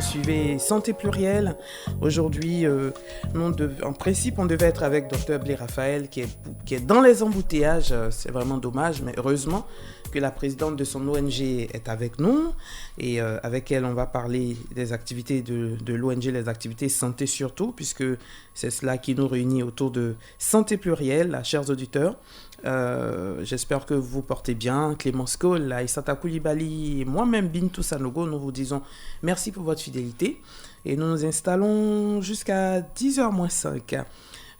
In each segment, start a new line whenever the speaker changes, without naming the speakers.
suivez Santé Plurielle. Aujourd'hui, en principe, on devait être avec Dr Blé Raphaël qui est dans les embouteillages. C'est vraiment dommage, mais heureusement que la présidente de son ONG est avec nous et avec elle, on va parler des activités de l'ONG, les activités santé surtout, puisque c'est cela qui nous réunit autour de Santé Plurielle, chers auditeurs. J'espère que vous portez bien. Clémence Cole, Aïssata Koulibaly et moi-même Bintou Sanogo, nous vous disons merci pour votre fidélité et nous nous installons jusqu'à 10h-5.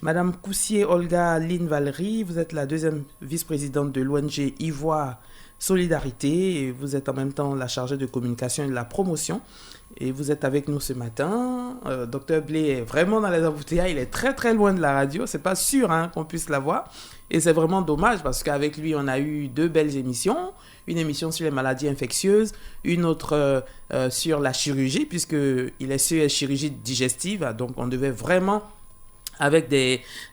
Madame Coussier Olga Lynn Valérie, vous êtes la deuxième vice-présidente de l'ONG Ivoire Solidarité et vous êtes en même temps la chargée de communication et de la promotion. Et vous êtes avec nous ce matin. Dr Blé est vraiment dans les embouteillages. Il est très très loin de la radio. C'est pas sûr qu'on puisse la voir. Et c'est vraiment dommage parce qu'avec lui, on a eu 2 belles émissions. Une émission sur les maladies infectieuses, une autre sur la chirurgie, puisqu'il est sur la chirurgie digestive. Donc on devait vraiment, avec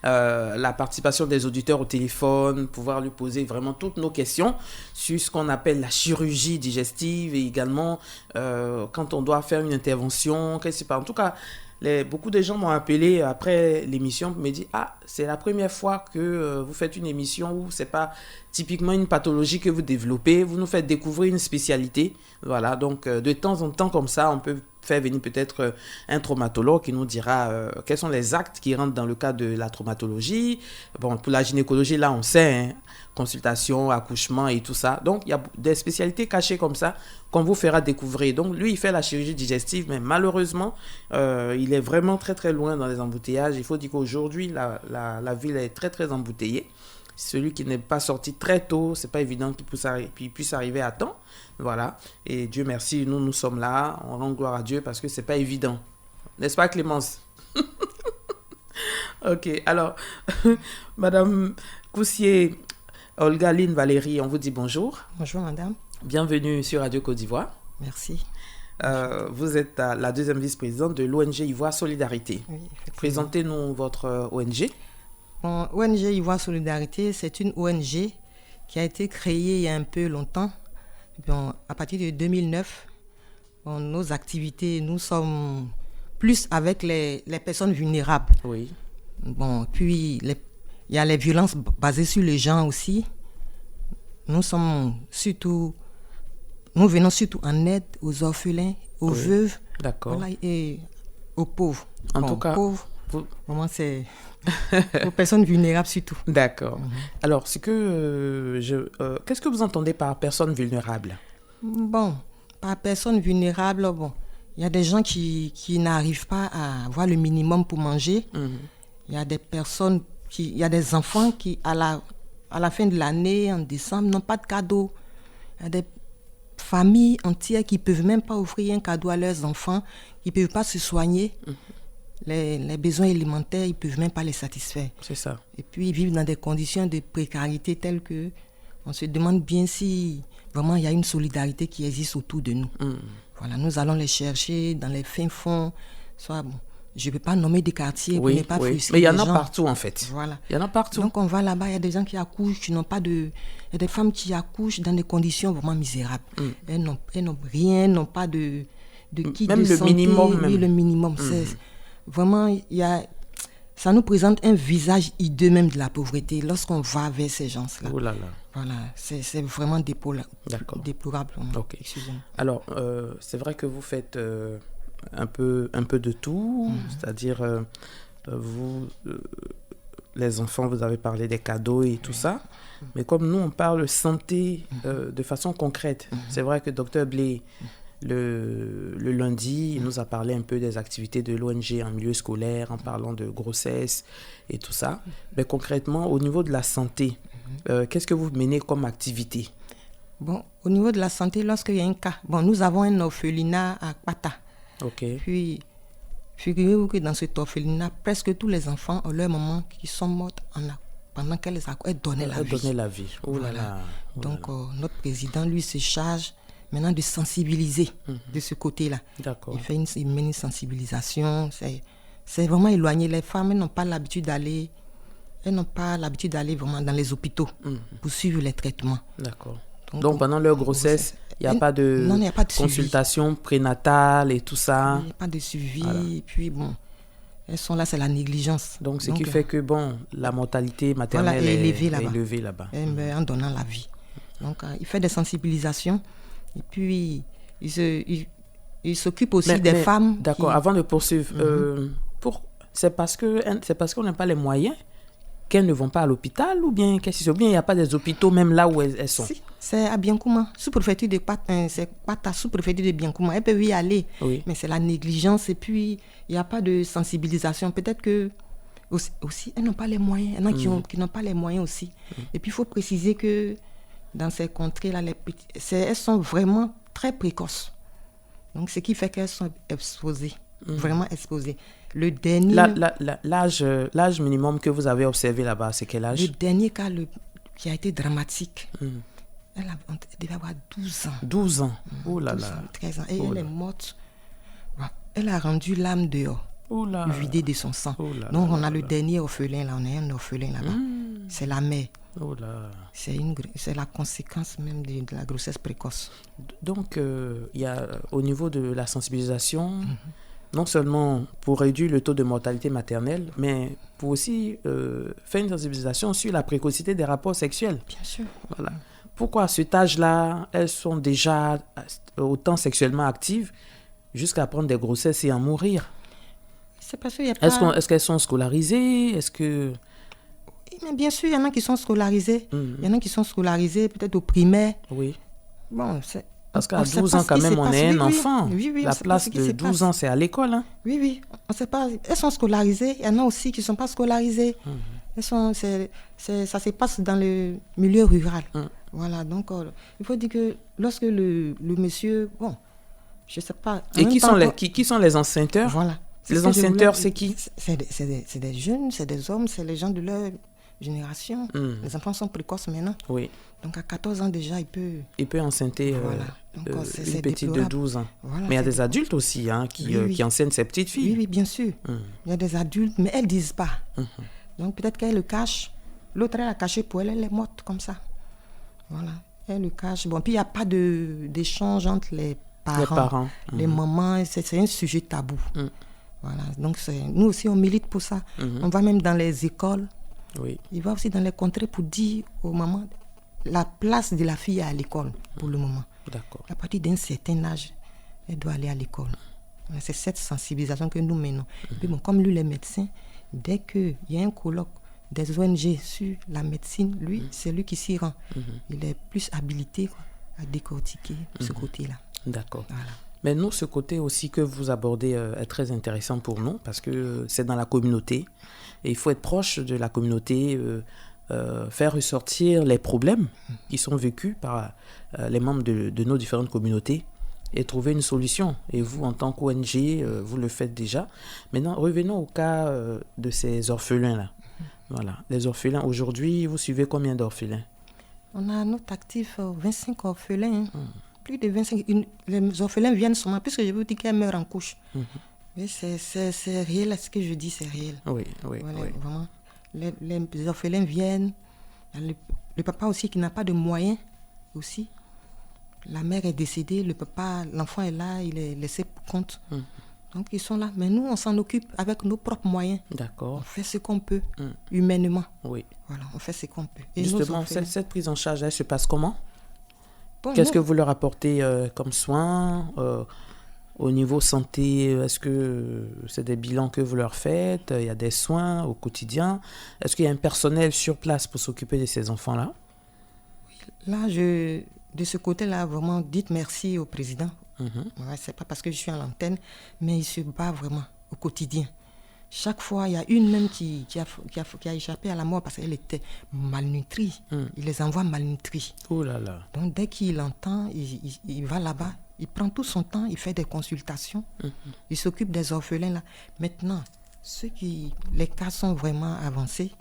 la participation des auditeurs au téléphone, pouvoir lui poser vraiment toutes nos questions sur ce qu'on appelle la chirurgie digestive et également quand on doit faire une intervention. En tout cas, beaucoup de gens m'ont appelé après l'émission pour me dire « Ah, c'est la première fois que vous faites une émission où c'est pas typiquement une pathologie que vous développez, vous nous faites découvrir une spécialité. » Voilà, donc de temps en temps comme ça, on peut faire venir peut-être un traumatologue qui nous dira quels sont les actes qui rentrent dans le cadre de la traumatologie. Bon, pour la gynécologie, là, on sait, consultation, accouchement et tout ça. Donc, il y a des spécialités cachées comme ça qu'on vous fera découvrir. Donc, lui, il fait la chirurgie digestive, mais malheureusement, il est vraiment très, très loin dans les embouteillages. Il faut dire qu'aujourd'hui, la ville est très, très embouteillée. Celui qui n'est pas sorti très tôt, c'est pas évident qu'il puisse arriver à temps. Voilà. Et Dieu merci, nous sommes là. On rend gloire à Dieu parce que c'est pas évident. N'est-ce pas, Clémence? Ok. Alors, Madame Coussier, Olga Lynn Valérie, on vous dit bonjour.
Bonjour, madame.
Bienvenue sur Radio Côte d'Ivoire.
Merci.
Vous êtes la deuxième vice-présidente de l'ONG Ivoire Solidarité. Oui, présentez-nous votre ONG.
Bon, ONG Ivoire Solidarité, c'est une ONG qui a été créée il y a un peu longtemps. Bon, à partir de 2009, nos activités, nous sommes plus avec les personnes vulnérables.
Oui.
Bon, puis il y a les violences basées sur les gens aussi. Nous venons surtout en aide aux orphelins, aux veuves, voilà, et aux pauvres.
En tout cas,
pauvres, vraiment c'est aux personnes vulnérables surtout.
D'accord. Alors, qu'est-ce que vous entendez par personne vulnérable?
Bon, par personne vulnérable, il y a des gens qui n'arrivent pas à avoir le minimum pour manger. Il y a des personnes il y a des enfants qui, à la fin de l'année, en décembre, n'ont pas de cadeau. Il y a des familles entières qui ne peuvent même pas offrir un cadeau à leurs enfants, qui ne peuvent pas se soigner. Les besoins élémentaires, ils ne peuvent même pas les satisfaire.
C'est ça.
Et puis, ils vivent dans des conditions de précarité telles que on se demande bien si vraiment il y a une solidarité qui existe autour de nous. Voilà, nous allons les chercher dans les fins fonds. Je ne peux pas nommer des quartiers pour ne pas frustrer les gens.
Mais il y en a partout en fait.
Voilà.
Il y en a partout.
Donc on va là-bas, il y a des gens qui accouchent, qui n'ont pas de... Il y a des femmes qui accouchent dans des conditions vraiment misérables. Elles n'ont rien, n'ont pas de kit
même
de
le
santé.
minimum.
Oui, le minimum. Vraiment, ça nous présente un visage hideux même de la pauvreté lorsqu'on va vers ces gens-là.
Oh là là.
Voilà, c'est vraiment déplorable.
Ok. Excusez-moi. Alors, c'est vrai que vous faites un peu de tout, c'est-à-dire vous, les enfants, vous avez parlé des cadeaux et tout ça, mais comme nous, on parle santé de façon concrète. C'est vrai que Dr Blé, le lundi, il nous a parlé un peu des activités de l'ONG en milieu scolaire, en parlant de grossesse et tout ça. Mais concrètement, au niveau de la santé, qu'est-ce que vous menez comme activité?
Bon, au niveau de la santé, lorsqu'il y a un cas, nous avons un orphelinat à Kpata.
Ok.
Puis, figurez-vous que dans cet orphelinat, presque tous les enfants ont leur maman qui sont mortes pendant qu'elles donnaient la vie.
Oh là là.
Donc, notre président, lui, se charge maintenant de sensibiliser de ce côté-là.
D'accord.
Il mène une sensibilisation. C'est vraiment éloigné. Les femmes, elles n'ont pas l'habitude d'aller vraiment dans les hôpitaux pour suivre les traitements.
D'accord. Donc pendant leur grossesse, Il n'y a pas de consultation prénatale et tout ça.
Il n'y a pas de suivi. Voilà. Et puis, bon, elles sont là, c'est la négligence.
Donc, ce qui fait que, bon, la mortalité maternelle est élevée là-bas.
En donnant la vie. Donc, il fait des sensibilisations. Et puis, il s'occupe aussi des femmes.
D'accord, avant de poursuivre, c'est parce qu'on n'a pas les moyens qu'elles ne vont pas à l'hôpital ou bien il n'y a pas des hôpitaux même là où elles sont?
Si, c'est à Biancouma, sous-préfecture de c'est Pata, sous-préfecture de Biancouma. Elles peuvent y aller, mais c'est la négligence et puis il n'y a pas de sensibilisation. Peut-être que aussi elles n'ont pas les moyens. Il y en a qui n'ont pas les moyens aussi. Et puis il faut préciser que dans ces contrées-là, elles sont vraiment très précoces. Donc ce qui fait qu'elles sont exposées, vraiment exposées. Le dernier...
L'âge minimum que vous avez observé là-bas, c'est quel âge?
Le dernier cas qui a été dramatique, elle devait avoir 12 ans.
12 ans? Oh là
12
là.
Ans, 13 ans. Et elle est morte. Elle a rendu l'âme dehors, vidée de son sang. Donc on a le dernier orphelin là, on a un orphelin là-bas. C'est la mère.
Oh là.
C'est la conséquence même de la grossesse précoce.
Donc, il y a au niveau de la sensibilisation... Non seulement pour réduire le taux de mortalité maternelle, mais pour aussi faire une sensibilisation sur la précocité des rapports sexuels.
Bien sûr.
Voilà. Pourquoi à cet âge-là, elles sont déjà autant sexuellement actives jusqu'à prendre des grossesses et en mourir?
C'est parce qu'il y a pas...
Est-ce qu'elles sont scolarisées? Est-ce que...
Mais bien sûr, il y en a qui sont scolarisés. Il y en a qui sont scolarisés peut-être au primaire.
Oui.
Bon, c'est...
Parce qu'à 12 ans, quand même, on est un enfant.
Oui,
la place de 12 ans, c'est à l'école. Hein?
Oui. On sait pas. Elles sont scolarisées. Il y en a aussi qui ne sont pas scolarisées. Ça se passe dans le milieu rural. Voilà. Donc, il faut dire que lorsque le monsieur... Bon, je ne sais pas.
Et qui sont les enceinteur?
Voilà.
Les enceinteurs, c'est qui?
C'est des jeunes, c'est des hommes, c'est les gens de leur génération. Les enfants sont précoces maintenant.
Oui.
Donc à 14 ans déjà, il peut
enceinter une petite de 12 ans. Voilà, mais il y a des adultes aussi qui enseignent ces petites filles.
Oui, bien sûr. Il y a des adultes, mais elles ne disent pas. Donc peut-être qu'elles le cachent. L'autre, elle a caché pour elle, elle est morte comme ça. Voilà, elle le cache. Bon, puis il n'y a pas d'échange entre les parents. Les mamans, c'est un sujet tabou. Voilà, donc nous aussi, on milite pour ça. On va même dans les écoles.
Oui.
Il va aussi dans les contrées pour dire aux mamans la place de la fille à l'école pour le moment.
D'accord.
À partir d'un certain âge, elle doit aller à l'école. C'est cette sensibilisation que nous menons. Et puis bon, comme lui, les médecins, dès qu'il y a un colloque des ONG sur la médecine, lui, c'est lui qui s'y rend. Il est plus habilité à décortiquer ce côté-là.
D'accord.
Voilà.
Mais nous, ce côté aussi que vous abordez est très intéressant pour nous parce que c'est dans la communauté. Et il faut être proche de la communauté, faire ressortir les problèmes qui sont vécus par les membres de nos différentes communautés et trouver une solution. Et vous, en tant qu'ONG, vous le faites déjà. Maintenant, revenons au cas de ces orphelins-là. Voilà. Les orphelins, aujourd'hui, vous suivez combien d'orphelins?
On a notre actif 25 orphelins. Plus de 25. Les orphelins viennent seulement, puisque je vous dis qu'elles meurent en couche. Mais c'est réel, ce que je dis, c'est réel.
Oui.
Vraiment. Les orphelins viennent. Le papa aussi qui n'a pas de moyens aussi. La mère est décédée, l'enfant est là, il est laissé pour compte. Donc ils sont là. Mais nous, on s'en occupe avec nos propres moyens.
D'accord.
On fait ce qu'on peut, humainement.
Oui.
Voilà, on fait ce qu'on peut. Et
justement, cette prise en charge, elle se passe comment?
Bon,
qu'est-ce que vous leur apportez comme soins au niveau santé? Est-ce que c'est des bilans que vous leur faites? Il y a des soins au quotidien? Est-ce qu'il y a un personnel sur place pour s'occuper de ces enfants-là?
Là, de ce côté-là, vraiment, dites merci au président. Ouais, c'est pas parce que je suis à l'antenne, mais il se bat vraiment au quotidien. Chaque fois, il y a une même qui a échappé à la mort parce qu'elle était malnutrie. Il les envoie malnutris.
Oh là là.
Donc, dès qu'il entend, il va là-bas, il prend tout son temps, il fait des consultations, il s'occupe des orphelins là. Maintenant, les cas sont vraiment avancés,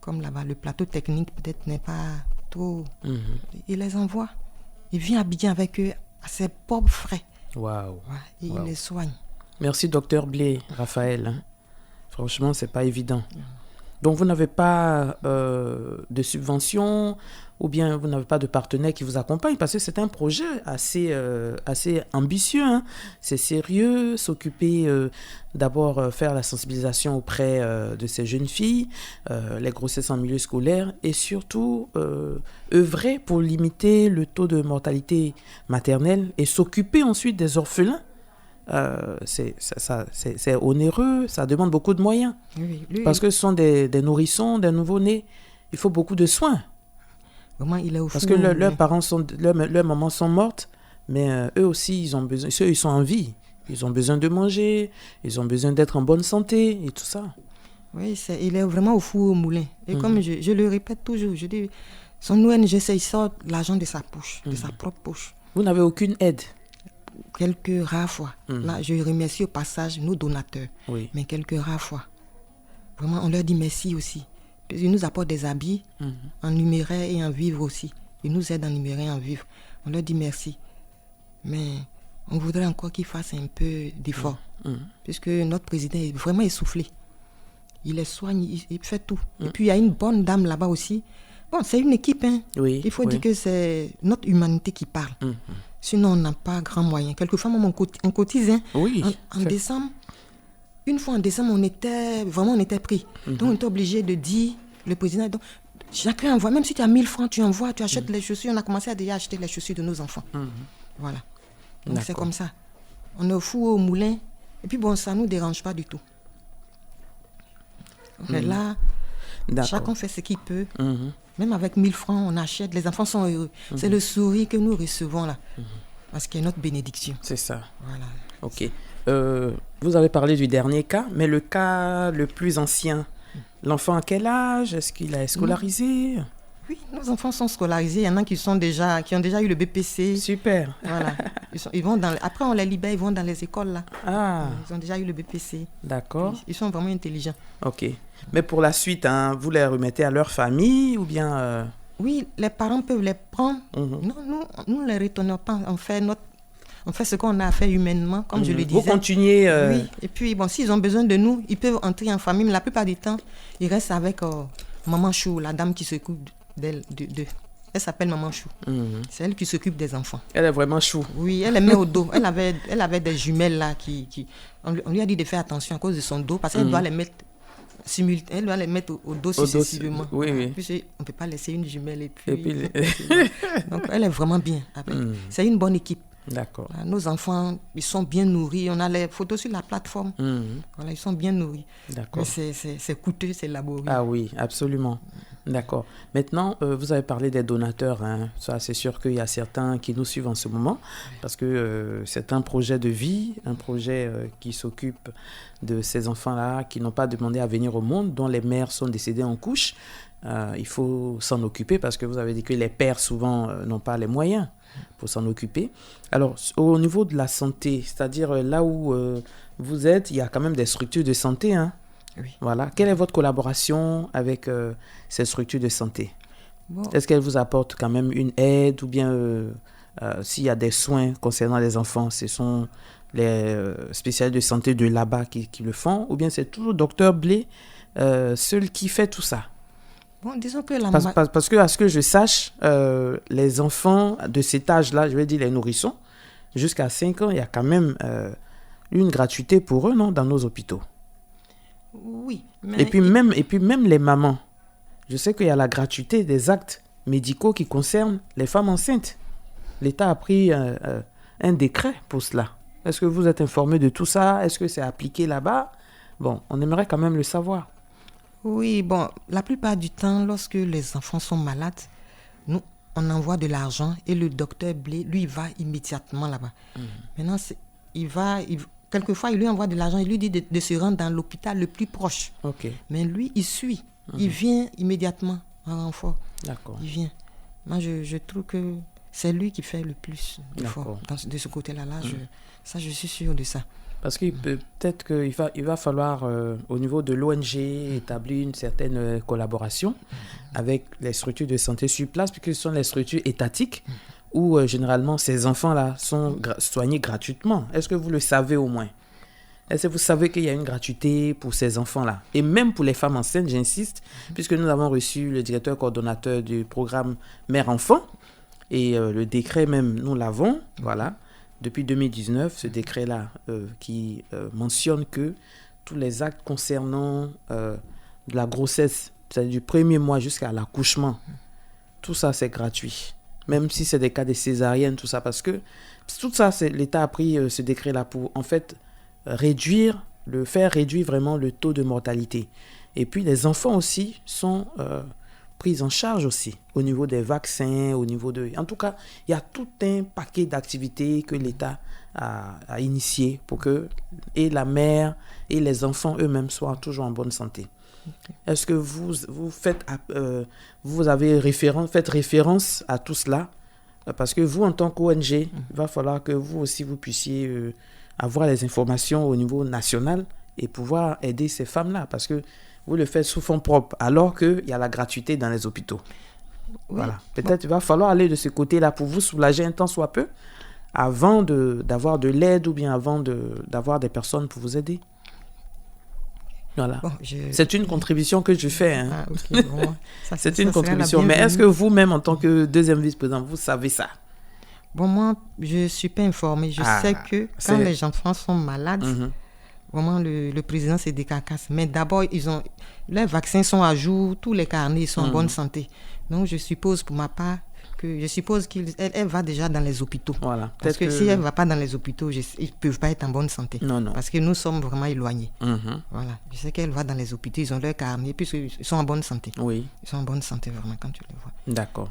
comme là-bas, le plateau technique peut-être n'est pas trop... Il les envoie. Il vient habiller avec eux à ses propres frais.
Waouh.
Ouais, il les soigne.
Merci, docteur Blé Raphaël. Franchement, c'est pas évident. Donc, vous n'avez pas de subvention ou bien vous n'avez pas de partenaire qui vous accompagne parce que c'est un projet assez ambitieux. Hein. C'est sérieux, s'occuper d'abord faire la sensibilisation auprès de ces jeunes filles, les grossesses en milieu scolaire et surtout œuvrer pour limiter le taux de mortalité maternelle et s'occuper ensuite des orphelins. C'est onéreux, ça demande beaucoup de moyens. Oui. Parce que ce sont des nourrissons, des nouveau-nés. Il faut beaucoup de soins.
Vraiment, il est au
Parce que leurs parents leurs mamans sont mortes, mais eux aussi, ils ont besoin, ils sont en vie. Ils ont besoin de manger, ils ont besoin d'être en bonne santé et tout ça.
Oui, il est vraiment au four au moulin. Et comme je le répète toujours, je dis, son ONG, il sort l'argent de sa poche, de sa propre poche.
Vous n'avez aucune aide?
Quelques rares fois. Là, je remercie au passage nos donateurs.
Oui.
Mais quelques rares fois. Vraiment, on leur dit merci aussi. Ils nous apportent des habits en numéraire et en vivre aussi. Ils nous aident en numéraire et en vivre. On leur dit merci. Mais on voudrait encore qu'ils fassent un peu d'effort. Puisque notre président est vraiment essoufflé. Il les soigne, il fait tout. Et puis, il y a une bonne dame là-bas aussi. Bon, c'est une équipe. Hein.
Oui,
il faut dire que c'est notre humanité qui parle. Sinon, on n'a pas grand moyen. Quelquefois, même on cotise. Hein.
Oui.
En décembre, une fois en décembre, on était pris. Donc, on était obligé de dire, le président, donc, chacun envoie, même si tu as 1000 francs, tu envoies, tu achètes les chaussures. On a commencé à déjà acheter les chaussures de nos enfants. Voilà. Donc, c'est comme ça. On est au four, au moulin. Et puis, bon, ça ne nous dérange pas du tout. Mais là, chacun fait ce qu'il peut. Même avec 1000 francs, on achète. Les enfants sont heureux. C'est le sourire que nous recevons là. Parce qu'il y a notre bénédiction.
C'est ça.
Voilà.
Ok. Vous avez parlé du dernier cas, mais le cas le plus ancien, l'enfant à quel âge? Est-ce qu'il est scolarisé?
Oui, nos enfants sont scolarisés. Il y en a qui ont déjà eu le BPC.
Super.
Voilà. Ils vont après, on les libère, ils vont dans les écoles là.
Ah.
Ils ont déjà eu le BPC.
D'accord.
Ils sont vraiment intelligents.
Ok. Mais pour la suite, hein, vous les remettez à leur famille ou bien...
Oui, les parents peuvent les prendre. Non, nous ne les retournons pas. On fait ce qu'on a fait humainement, comme je le disais.
Vous continuez...
Oui, et puis, bon, s'ils ont besoin de nous, ils peuvent entrer en famille. Mais la plupart du temps, ils restent avec Maman Chou, la dame qui s'occupe d'elle. Elle s'appelle Maman Chou. C'est elle qui s'occupe des enfants.
Elle est vraiment chou.
Oui, elle les met au dos. Elle avait des jumelles là on lui a dit de faire attention à cause de son dos, parce qu'elle doit les mettre... Elle doit les mettre au dos successivement.
Oui.
Puis on ne peut pas laisser une jumelle et puis... Donc, elle est vraiment bien. C'est une bonne équipe.
D'accord.
Voilà, nos enfants, ils sont bien nourris. On a les photos sur la plateforme. Voilà, ils sont bien nourris.
D'accord.
Mais c'est coûteux, c'est laborieux.
Ah oui, absolument. D'accord. Maintenant, vous avez parlé des donateurs. Hein. Ça, c'est sûr qu'il y a certains qui nous suivent en ce moment parce que c'est un projet de vie, un projet qui s'occupe de ces enfants-là qui n'ont pas demandé à venir au monde, dont les mères sont décédées en couche. Il faut s'en occuper parce que vous avez dit que les pères, souvent, n'ont pas les moyens pour s'en occuper. Alors, au niveau de la santé, c'est-à-dire là où vous êtes, il y a quand même des structures de santé, hein?
Oui.
Voilà. Quelle est votre collaboration avec ces structures de santé?
Bon.
Est-ce qu'elles vous apportent quand même une aide ou bien s'il y a des soins concernant les enfants, ce sont les spécialistes de santé de là-bas qui le font ou bien c'est toujours Dr Blé seul qui fait tout ça?
Bon, disons que
parce que, à ce que je sache, les enfants de cet âge-là, je vais dire les nourrissons, jusqu'à 5 ans, il y a quand même une gratuité pour eux, non, dans nos hôpitaux.
Oui.
Mais... Et puis même les mamans. Je sais qu'il y a la gratuité des actes médicaux qui concernent les femmes enceintes. L'État a pris un décret pour cela. Est-ce que vous êtes informé de tout ça? Est-ce que c'est appliqué là-bas? Bon, on aimerait quand même le savoir.
Oui, bon, la plupart du temps, lorsque les enfants sont malades, nous, on envoie de l'argent et le docteur Blé, lui, il va immédiatement là-bas. Maintenant, quelquefois, il lui envoie de l'argent, il lui dit de se rendre dans l'hôpital le plus proche.
Okay.
Mais lui, il suit. Il vient immédiatement en renfort.
D'accord.
Il vient. Moi, je trouve que c'est lui qui fait le plus d'efforts de ce côté-là. Je suis sûre de ça.
Parce que peut-être qu'il va falloir, au niveau de l'ONG, établir une certaine collaboration avec les structures de santé sur place, puisque ce sont les structures étatiques où généralement ces enfants-là sont soignés gratuitement. Est-ce que vous le savez au moins? Est-ce que vous savez qu'il y a une gratuité pour ces enfants-là? Et même pour les femmes enceintes, j'insiste, puisque nous avons reçu le directeur coordonnateur du programme Mère-Enfant, et le décret même, nous l'avons, voilà, depuis 2019, ce décret-là qui mentionne que tous les actes concernant de la grossesse, c'est-à-dire du premier mois jusqu'à l'accouchement, tout ça, c'est gratuit. Même si c'est des cas de césarienne, tout ça, parce que tout ça, l'État a pris ce décret-là pour, en fait, faire réduire vraiment le taux de mortalité. Et puis, les enfants aussi sont pris en charge aussi, au niveau des vaccins, au niveau de... En tout cas, il y a tout un paquet d'activités que l'État a initié pour que et la mère et les enfants eux-mêmes soient toujours en bonne santé. Okay. Est-ce que vous faites référence à tout cela? Parce que vous, en tant qu'ONG, il va falloir que vous aussi, vous puissiez avoir les informations au niveau national et pouvoir aider ces femmes-là. Parce que vous le faites sous fonds propres, alors qu'il y a la gratuité dans les hôpitaux. Oui. Voilà. Peut-être il va falloir aller de ce côté-là pour vous soulager un temps soit peu, avant d'avoir de l'aide ou bien avant d'avoir des personnes pour vous aider. Voilà. Bon, c'est une contribution que je fais. Hein. Ah, okay. Bon, c'est une contribution. Mais est-ce que vous-même, en tant que deuxième vice-président, vous savez ça?
Bon, moi, je ne suis pas informée. Je sais que quand les enfants sont malades, vraiment, le président se décarcasse. Mais d'abord, les vaccins sont à jour, tous les carnets sont en bonne santé. Donc, je suppose, pour ma part, qu'elle va déjà dans les hôpitaux. Voilà. Parce que si elle ne va pas dans les hôpitaux, ils ne peuvent pas être en bonne santé. Non. Parce que nous sommes vraiment éloignés. Voilà. Je sais qu'elle va dans les hôpitaux, ils ont leur carnet, puisqu'ils sont en bonne santé. Oui. Ils sont en bonne santé, vraiment, quand tu les vois.
D'accord.